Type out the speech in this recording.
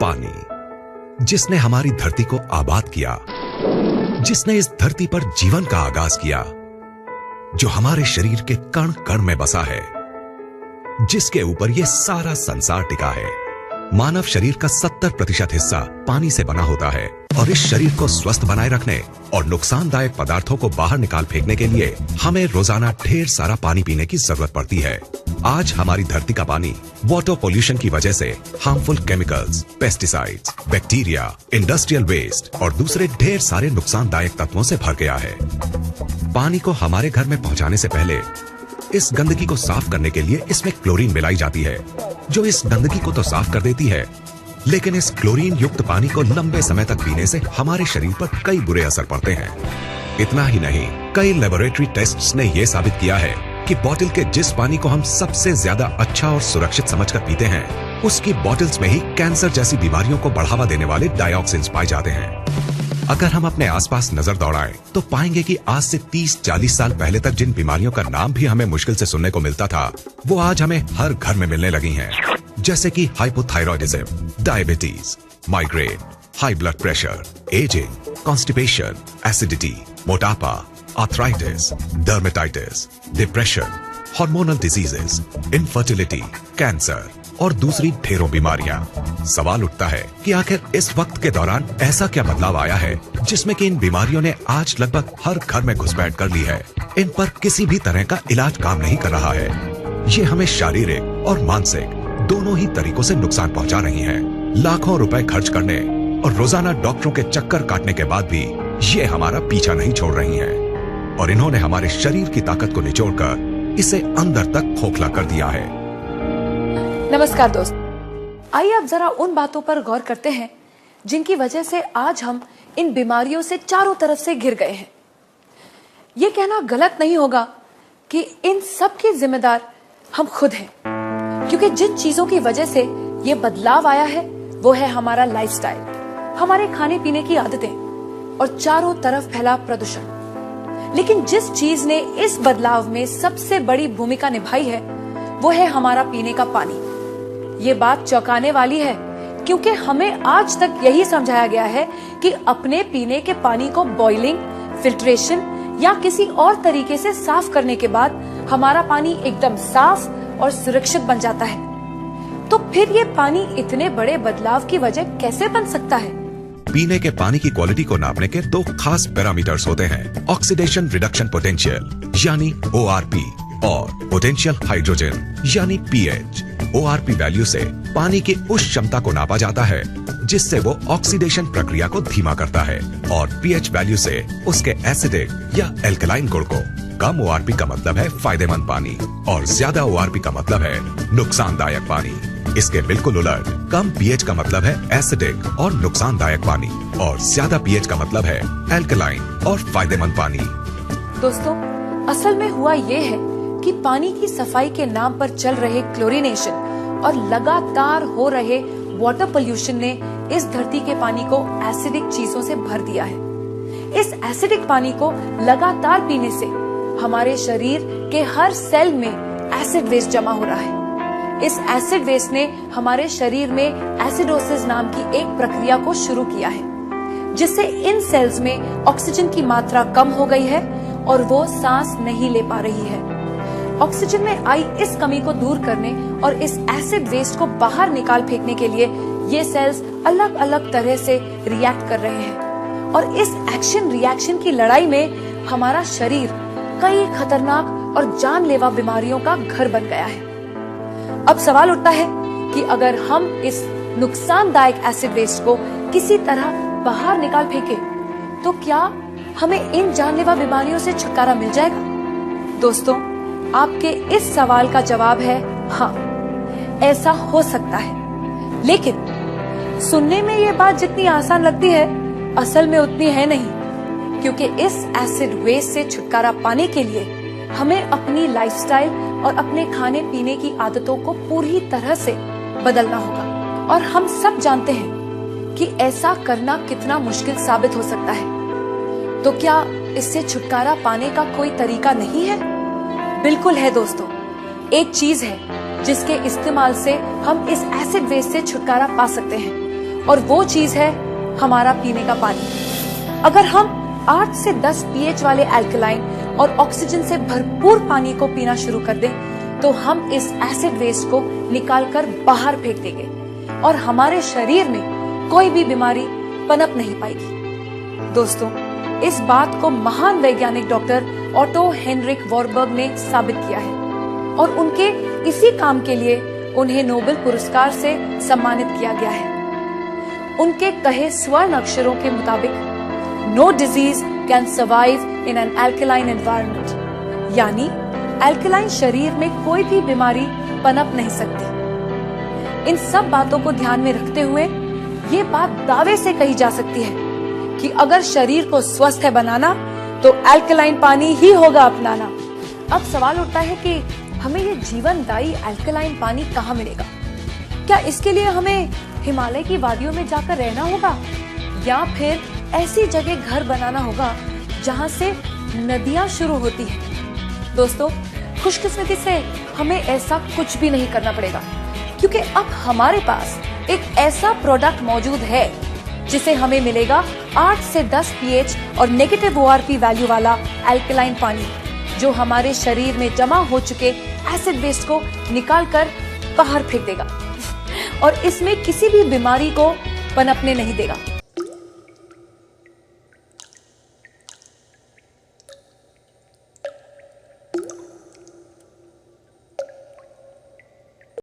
पानी, जिसने हमारी धरती को आबाद किया, जिसने इस धरती पर जीवन का आगाज किया, जो हमारे शरीर के कण कण में बसा है, जिसके ऊपर यह सारा संसार टिका है। मानव शरीर का 70% हिस्सा पानी से बना होता है और इस शरीर को स्वस्थ बनाए रखने और नुकसानदायक पदार्थों को बाहर निकाल फेंकने के लिए हमें रोजाना ढेर सारा पानी पीने की जरूरत पड़ती है। आज हमारी धरती का पानी वाटर पोल्यूशन की वजह से harmful chemicals, pesticides, bacteria, industrial waste और दूसरे ढेर सारे नुकसानदायक तत्वों से भर गया है। पानी को हमारे घर में पहुंचाने से पहले इस गंदगी को साफ करने के लिए इसमें क्लोरीन मिलाई जाती है, जो इस गंदगी को तो साफ कर देती है, लेकिन इस क्लोरीन युक्त पानी को लंबे समय तक पीने से हमारे शरीर पर कई बुरे असर पड़ते हैं। इतना ही नहीं, कई लेबोरेटरी टेस्ट्स ने यह साबित किया है कि बोतल के जिस पानी को हम सबसे ज्यादा अच्छा और सुरक्षित समझकर पीते हैं, उसकी बोतल्स में ही कैंसर जैसी बीमारियों को बढ़ावा देने वाले डाइऑक्सिन्स पाए जाते हैं। अगर हम अपने आसपास नजर दौड़ाएं तो पाएंगे कि आज से 30-40 साल पहले तक जिन बीमारियों का नाम भी हमें मुश्किल से सुनने को मिलता था, वो आज हमें हर घर में मिलने लगी हैं। जैसे कि hypothyroidism, diabetes, migraine, high blood pressure, ageing, constipation, acidity, मोटापा, arthritis, dermatitis, depression, hormonal diseases, infertility, cancer और दूसरी ढेरों बीमारियां। सवाल उठता है कि आखिर इस वक्त के दौरान ऐसा क्या बदलाव आया है जिसमें कि इन बीमारियों ने आज लगभग हर घर में घुसपैठ कर ली है। इन पर किसी भी तरह का इलाज काम नहीं कर रहा है। ये हमें शारीरिक और मानसिक दोनों ही तरीकों से नुकसान पहुंचा रही हैं। लाखों रुपए खर्च करने और रोजाना डॉक्टरों के चक्कर काटने के बाद भी ये हमारा पीछा नहीं छोड़ रही हैं और इन्होंने हमारे शरीर की ताकत को निचोड़कर इसे अंदर तक खोखला कर दिया है। नमस्कार दोस्त, आइए अब जरा उन बातों पर गौर करते हैं जिनकी वजह से आज हम इन बीमारियों से चारों तरफ से घिर गए हैं। ये कहना गलत नहीं होगा कि इन सब की जिम्मेदार हम खुद हैं, क्योंकि जिन चीजों की वजह से ये बदलाव आया है वो है हमारा लाइफस्टाइल, हमारे खाने पीने की आदतें और चारों तरफ फैला प्रदूषण। लेकिन जिस चीज ने इस बदलाव में सबसे बड़ी भूमिका निभाई है वो है हमारा पीने का पानी। ये बात चौंकाने वाली है, क्योंकि हमें आज तक यही समझाया गया है कि अपने पीने के पानी को बॉइलिंग, फिल्ट्रेशन या किसी और तरीके से साफ करने के बाद हमारा पानी एकदम साफ और सुरक्षित बन जाता है। तो फिर ये पानी इतने बड़े बदलाव की वजह कैसे बन सकता है? पीने के पानी की क्वालिटी को नापने के दो खास पैरामीटर्स होते हैं, ऑक्सीडेशन रिडक्शन पोटेंशियल यानी ORP और पोटेंशियल हाइड्रोजन यानी pH। ORP वैल्यू से पानी की उस क्षमता को नापा जाता है जिससे वो ऑक्सीडेशन प्रक्रिया को धीमा करता है और pH वैल्यू से उसके एसिडिक या एल्कलाइन गुण को। कम ORP का मतलब है फायदेमंद पानी और ज्यादा ORP का मतलब है नुकसानदायक पानी। इसके बिल्कुल उलट, कम pH का मतलब है एसिडिक और नुकसानदायक पानी और ज्यादा pH का मतलब है एल्कलाइन और फायदेमंद पानी। दोस्तों, असल में हुआ ये है कि पानी की सफाई के नाम पर चल रहे क्लोरीनेशन और लगातार हो रहे वाटर पोल्यूशन ने इस धरती के पानी को एसिडिक चीजों से भर दिया है। इस एसिडिक पानी को लगातार पीने से हमारे शरीर के हर सेल में एसिड वेस्ट जमा हो रहा है। इस एसिड वेस्ट ने हमारे शरीर में एसिडोसिस नाम की एक प्रक्रिया को शुरू किया है, जिससे इन सेल्स में ऑक्सीजन की मात्रा कम हो गई है और वो सांस नहीं ले पा रही है। ऑक्सीजन में आई इस कमी को दूर करने और इस एसिड वेस्ट को बाहर निकाल फेंकने के लिए ये सेल्स अलग अलग तरह से रिएक्ट कर रहे हैं और इस एक्शन रिएक्शन की लड़ाई में हमारा शरीर कई खतरनाक और जानलेवा बीमारियों का घर बन गया है। अब सवाल उठता है कि अगर हम इस नुकसानदायक एसिड वेस्ट को किसी तरह बाहर निकाल फेंके तो क्या हमें इन जानलेवा बीमारियों से छुटकारा मिल जाएगा? दोस्तों, आपके इस सवाल का जवाब है हाँ, ऐसा हो सकता है। लेकिन सुनने में ये बात जितनी आसान लगती है, असल में उतनी है नहीं, क्योंकि इस एसिड वेस्ट से छुटकारा पाने के लिए हमें अपनी लाइफस्टाइल और अपने खाने पीने की आदतों को पूरी तरह से बदलना होगा। और हम सब जानते हैं कि ऐसा करना कितना मुश्किल साबित हो सकता है। तो क्या इससे छुटकारा पाने का कोई तरीका नहीं है? बिल्कुल है दोस्तों। एक चीज है जिसके इस्तेमाल से हम इस एसिड वेस्ट से छुटकारा पा सकते हैं और वो चीज है हमारा पीने का पानी। अगर हम 8 से 10 pH वाले एल्कलाइन और ऑक्सीजन से भरपूर पानी को पीना शुरू कर दें तो हम इस एसिड वेस्ट को निकालकर बाहर फेंक देंगे और हमारे शरीर में कोई भी बीमारी पनप नहीं पाएगी। दोस्तों, इस बात को महान वैज्ञानिक डॉक्टर ऑटो हेनरिक वॉरबर्ग ने साबित किया है और उनके इसी काम के लिए उन्हें नोबेल पुरस्कार से सम्मानित किया गया है। उनके कहे स्वर्ण अक्षरों के मुताबिक no disease can survive in an alkaline environment, यानी एल्कलाइन शरीर में कोई भी बीमारी पनप नहीं सकती। इन सब बातों को ध्यान में रखते हुए ये बात दावे से कही जा सकती है कि अगर शरीर को स्वस्थ है बनाना तो एल्कलाइन पानी ही होगा अपनाना। अब सवाल उठता है कि हमें ये जीवनदायी एल्कलाइन पानी कहाँ मिलेगा? क्या इसके लिए हमें हिमालय की वादियों में जाकर रहना होगा या फिर ऐसी जगह घर बनाना होगा जहाँ से नदियाँ शुरू होती हैं? दोस्तों, खुशकिस्मती से हमें ऐसा कुछ भी नहीं करना पड़ेगा क्योंकि अब हमारे पास एक ऐसा प्रोडक्ट मौजूद है जिसे हमें मिलेगा 8 से 10 pH और नेगेटिव ORP वैल्यू वाला एल्कलाइन पानी, जो हमारे शरीर में जमा हो चुके एसिड वेस्ट को निकालकर बाहर फेंक देगा और इसमें किसी भी बीमारी को पनपने नहीं देगा।